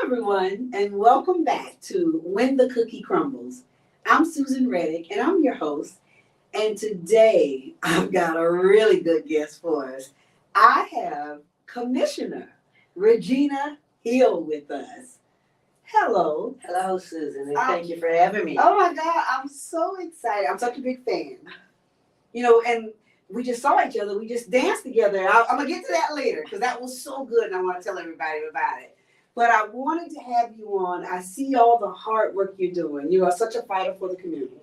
everyone, and welcome back to When the Cookie Crumbles. I'm Susan Reddick, and I'm your host. And today, I've got a really good guest for us. I have Commissioner Regina Hill with us. Hello. Hello, Susan, and thank you for having me. Oh my God, I'm so excited. I'm such a big fan. And we just saw each other. We just danced together. I'm going to get to that later because that was so good, and I want to tell everybody about it. But I wanted to have you on. I see all the hard work you're doing. You are such a fighter for the community.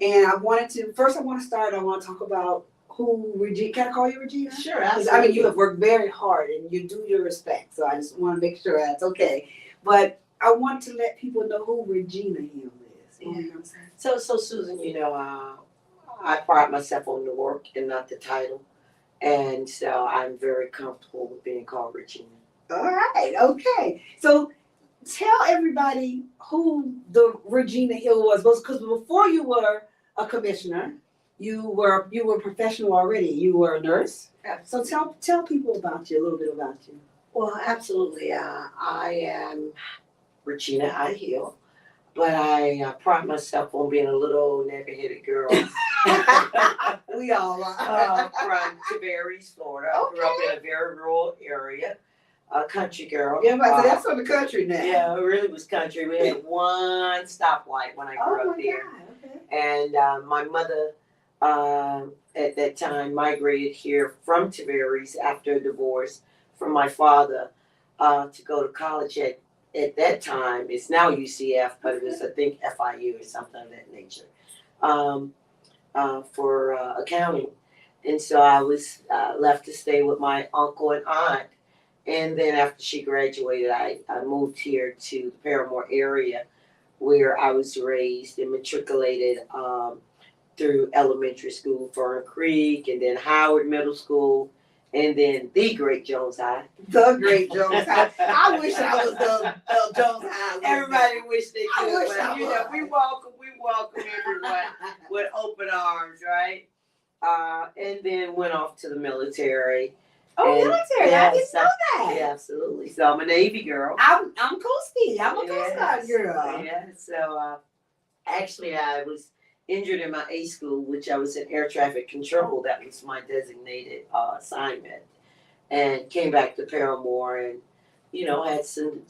And I want to talk about who Regina, can I call you Regina? Sure, absolutely. I mean, you have worked very hard and you do your respect. So I just want to make sure that's okay. But I want to let people know who Regina Hill is. Yeah. So Susan, I pride myself on the work and not the title. And so I'm very comfortable with being called Regina. All right, okay. So tell everybody who the Regina Hill was, because before you were a commissioner, you were professional already. You were a nurse. So tell people about you, a little bit about you. Well, absolutely. I am Regina I. Hill, but I pride myself on being a little nagger-headed girl. We all are. From Tavares, Florida. I grew up in a very rural area. A country girl. Yeah, but that's on the country now. Yeah, it really was country. We had one stoplight when I grew up there. God. Okay. And my mother at that time migrated here from Tavares after a divorce from my father to go to college at that time. It's now UCF, but it was, I think, FIU or something of that nature for accounting. And so I was left to stay with my uncle and aunt. And then after she graduated, I moved here to the Paramore area where I was raised and matriculated through elementary school, Fern Creek, and then Howard Middle School, and then the Great Jones High. The Great Jones High. I wish I was the Jones High. Everybody wish they could, but we welcome everyone with open arms, right? And then went off to the military. Oh, military! Yeah, I didn't know that. Yeah, absolutely. So I'm a Navy girl. I'm Coastie. I'm a Coast Guard girl. Yeah. So actually, I was injured in my A school, which I was in air traffic control. That was my designated assignment, and came back to Paramore, and had some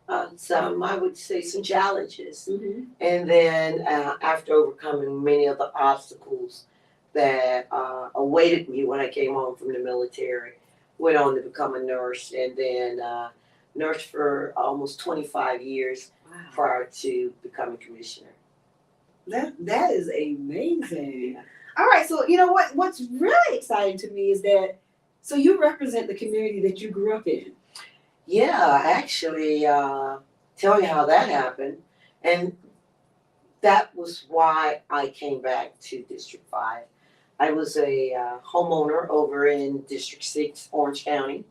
I would say some challenges, and then after overcoming many of the obstacles that awaited me when I came home from the military, went on to become a nurse, and then nursed for almost 25 years prior to becoming commissioner. That is amazing. All right, so what's really exciting to me is that so you represent the community that you grew up in. Yeah, actually, tell you how that happened, and that was why I came back to District 5. I was a homeowner over in District 6, Orange County.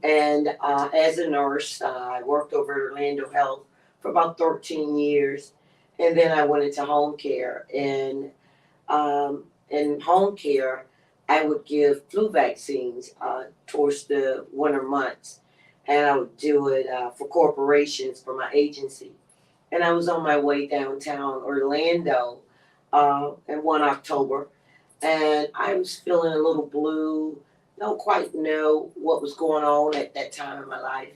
And as a nurse, I worked over at Orlando Health for about 13 years. And then I went into home care. And in home care, I would give flu vaccines towards the winter months. And I would do it for corporations for my agency. And I was on my way downtown Orlando in one October. And I was feeling a little blue, don't quite know what was going on at that time in my life.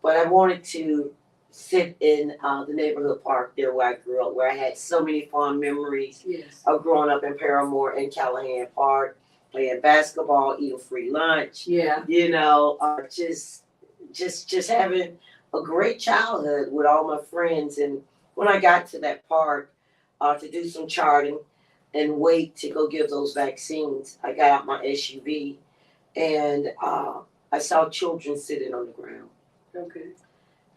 But I wanted to sit in the neighborhood park there where I grew up, where I had so many fond memories of growing up in Paramore and Callahan Park, playing basketball, eating free lunch. Yeah. Just having a great childhood with all my friends. And when I got to that park to do some charting and wait to go give those vaccines, I got out my SUV and I saw children sitting on the ground. Okay.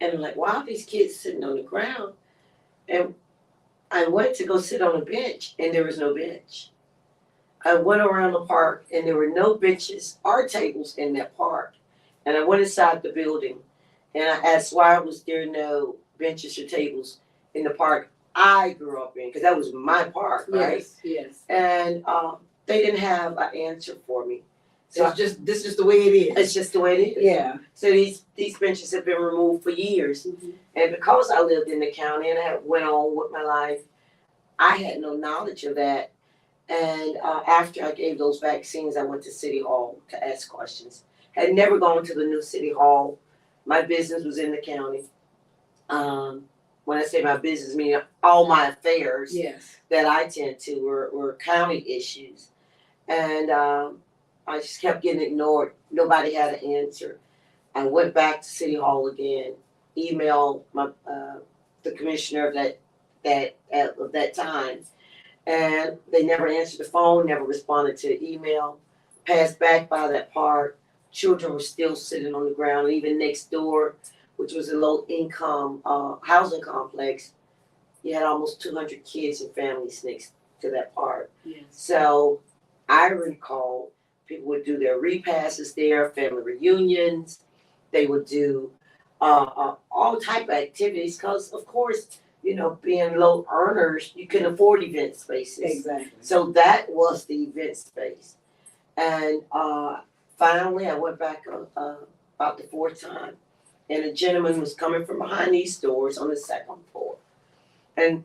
And I'm like, wow, these kids sitting on the ground. And I went to go sit on a bench and there was no bench. I went around the park and there were no benches or tables in that park. And I went inside the building and I asked why was there no benches or tables in the park I grew up in, because that was my park, right? Yes. And they didn't have an answer for me. So this is just the way it is. it's just the way it is. Yeah. So these benches have been removed for years. And because I lived in the county and I went on with my life, I had no knowledge of that. And after I gave those vaccines, I went to City Hall to ask questions. Had never gone to the new City Hall. My business was in the county. When I say my business, meaning all my affairs Yes. that I tend to were county issues. And I just kept getting ignored. Nobody had an answer. I went back to City Hall again, emailed my the commissioner of that time, and they never answered the phone, never responded to the email. Passed back by that park, children were still sitting on the ground. Even next door, which was a low income housing complex, you had almost 200 kids and families next to that park. Yes. So I recall people would do their repasses there, family reunions. They would do all type of activities because, of course, you know, being low earners, you can afford event spaces. Exactly. So that was the event space. And finally, I went back about the fourth time, and a gentleman was coming from behind these doors on the second floor. And,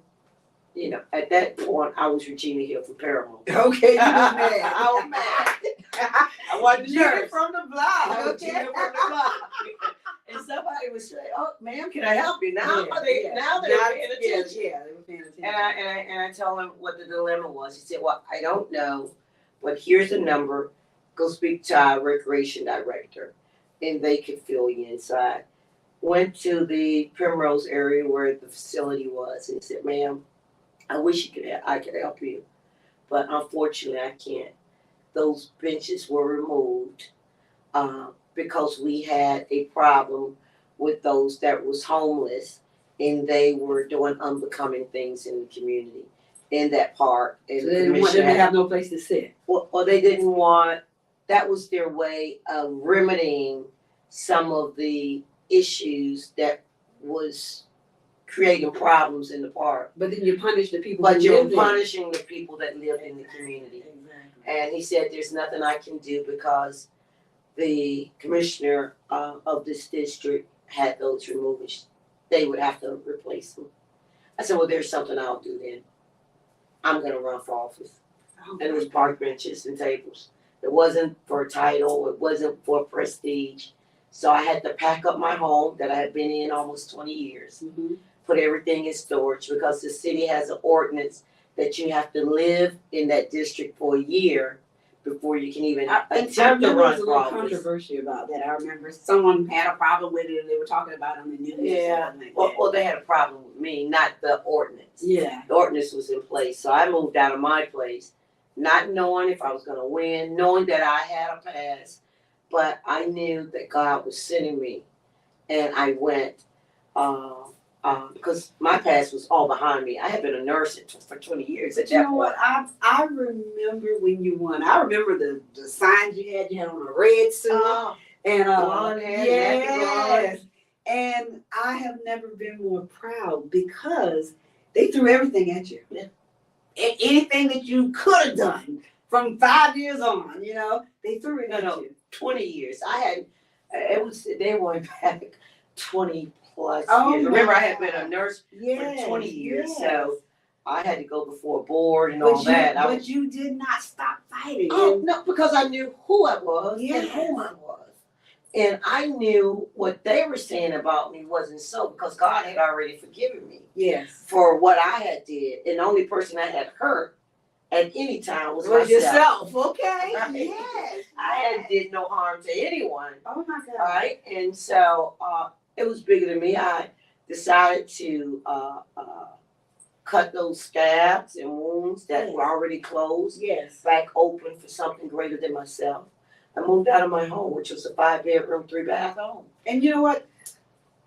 you know, at that point, I was Regina Hill from Paramount. Okay, you was mad. I was mad. I wanted to You're nurse. from the block. I was Okay. Regina from the block. And somebody would say, "Oh, ma'am, can I help you?" Now Yeah, they're yeah. paying attention. Yeah, they were paying attention. And I told him what the dilemma was. He said, "Well, I don't know, but here's a number. Go speak to our recreation director, and they could fill you inside." Went to the Primrose area where the facility was, and said, "Ma'am, I wish I could help you, but unfortunately, I can't. Those benches were removed because we had a problem with those that was homeless, and they were doing unbecoming things in the community, in that park." And So they didn't want them to have no place to sit. or they didn't want. That was their way of remedying some of the issues that was creating problems in the park. But then you punish the people But who you're live there. punishing the people that live in the community. Exactly. And he said, "There's nothing I can do because the commissioner of this district had those removed. They would have to replace them." I said, "Well, there's something I'll do then. I'm gonna run for office." And it was park benches and tables. It wasn't for a title, it wasn't for prestige. So I had to pack up my home that I had been in almost 20 years, put everything in storage because the city has an ordinance that you have to live in that district for a year before you can even attempt to there was run a for little office. controversy about that. I remember someone had a problem with it and they were talking about it on the news. Yeah, or something like that. well, they had a problem with me, not the ordinance. Yeah. The ordinance was in place, so I moved out of my place, not knowing if I was gonna win, knowing that I had a pass, but I knew that God was sending me, and I went, because my past was all behind me. I had been a nurse for 20 years at But you that know point. what? I remember when you won. I remember the signs you had. You had on a red suit and blonde hair, nappy yes. And I have never been more proud because they threw everything at you. Yeah. Anything that you could have done from 5 years on, you know, they threw it at you. 20 years. They went back 20 plus Oh years. my Remember, I had God. been a nurse Yes, for 20 years, yes. so I had to go before a board and But all that. but you did not stop fighting. Oh, no, because I knew who I was Yes. and whom I was. And I knew what they were saying about me wasn't so because God had already forgiven me Yes. for what I had did. And the only person I had hurt at any time was Was myself. yourself, okay? Right. Yes. Did no harm to anyone. Oh my God. All right, and so it was bigger than me. I decided to cut those scabs and wounds that were already closed Yes. back open for something greater than myself. I moved out of my home, which was a 5-bedroom, 3-bath home. And you know what?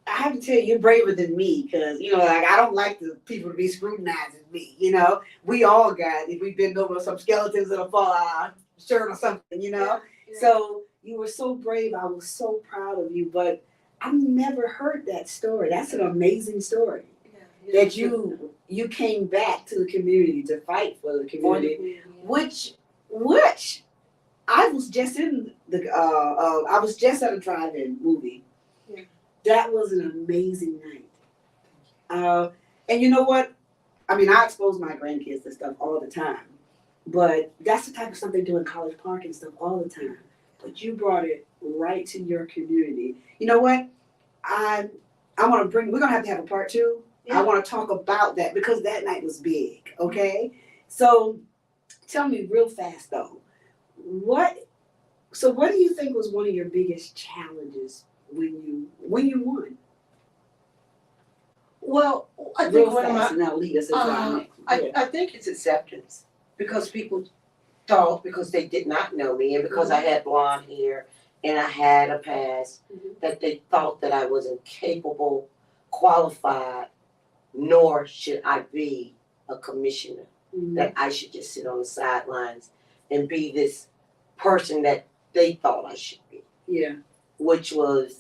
I have to tell you, you're braver than me because, you know, like I don't like the people to be scrutinizing me, you know. We all got, if we bend over some skeletons that'll fall out of our shirt or something, you know. Yeah. So you were so brave. I was so proud of you, but I've never heard that story. That's an amazing story. Yeah. That you came back to the community to fight for the community, which I was just in the I was just at a drive-in movie. Yeah. That was an amazing night. And you know what? I mean, I expose my grandkids to stuff all the time, but that's the type of stuff they do in College Park and stuff all the time. But you brought it right to your community. You know what? I want to bring. We're gonna have to have a part two. Yeah. I want to talk about that because that night was big. Okay, so tell me real fast though, what do you think was one of your biggest challenges when you won? Well, I Real think one of fast, my and that'll lead us into our next. I think it's acceptance because people thought because they did not know me and because I had blonde hair and I had a past that they thought that I wasn't capable, qualified, nor should I be a commissioner. Mhm. That I should just sit on the sidelines and be this person that they thought I should be, Yeah. which was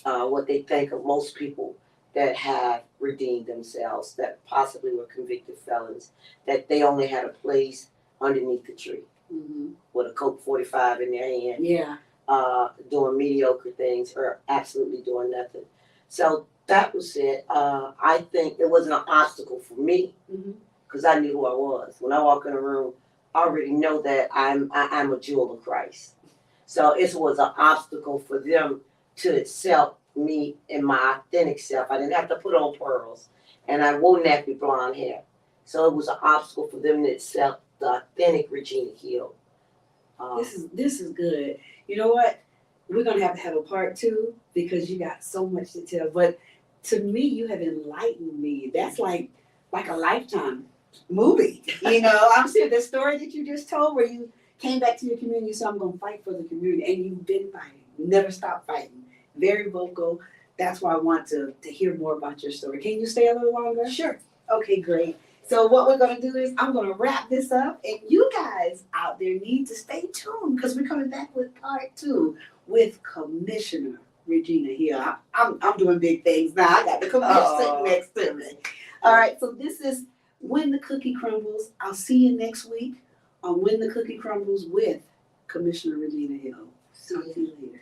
what they think of most people that have redeemed themselves, that possibly were convicted felons, that they only had a place underneath the tree Mhm. with a Coke 45 in their hand, Yeah. doing mediocre things or absolutely doing nothing. So that was it. I think it wasn't an obstacle for me Mhm. because I knew who I was. When I walk in a room, I already know that I'm a jewel of Christ. So it was an obstacle for them to accept me in my authentic self. I didn't have to put on pearls, and I wore nappy blonde hair. So it was an obstacle for them to accept the authentic Regina Hill. This is good. You know what? We're gonna have a part two because you got so much to tell. But to me, you have enlightened me. That's like a lifetime movie. You know, I'm saying the story that you just told where you came back to your community, so I'm gonna fight for the community, and you've been fighting, never stop fighting. Very vocal. That's why I want to hear more about your story. Can you stay a little longer? Sure. Okay, great. So what we're gonna do is I'm gonna wrap this up, and you guys out there need to stay tuned because we're coming back with part two with Commissioner Regina Hill. I'm doing big things now. I got the commissioner sitting next to me. All right, so this is When the Cookie Crumbles. I'll see you next week on When the Cookie Crumbles with Commissioner Regina Hill. See you later.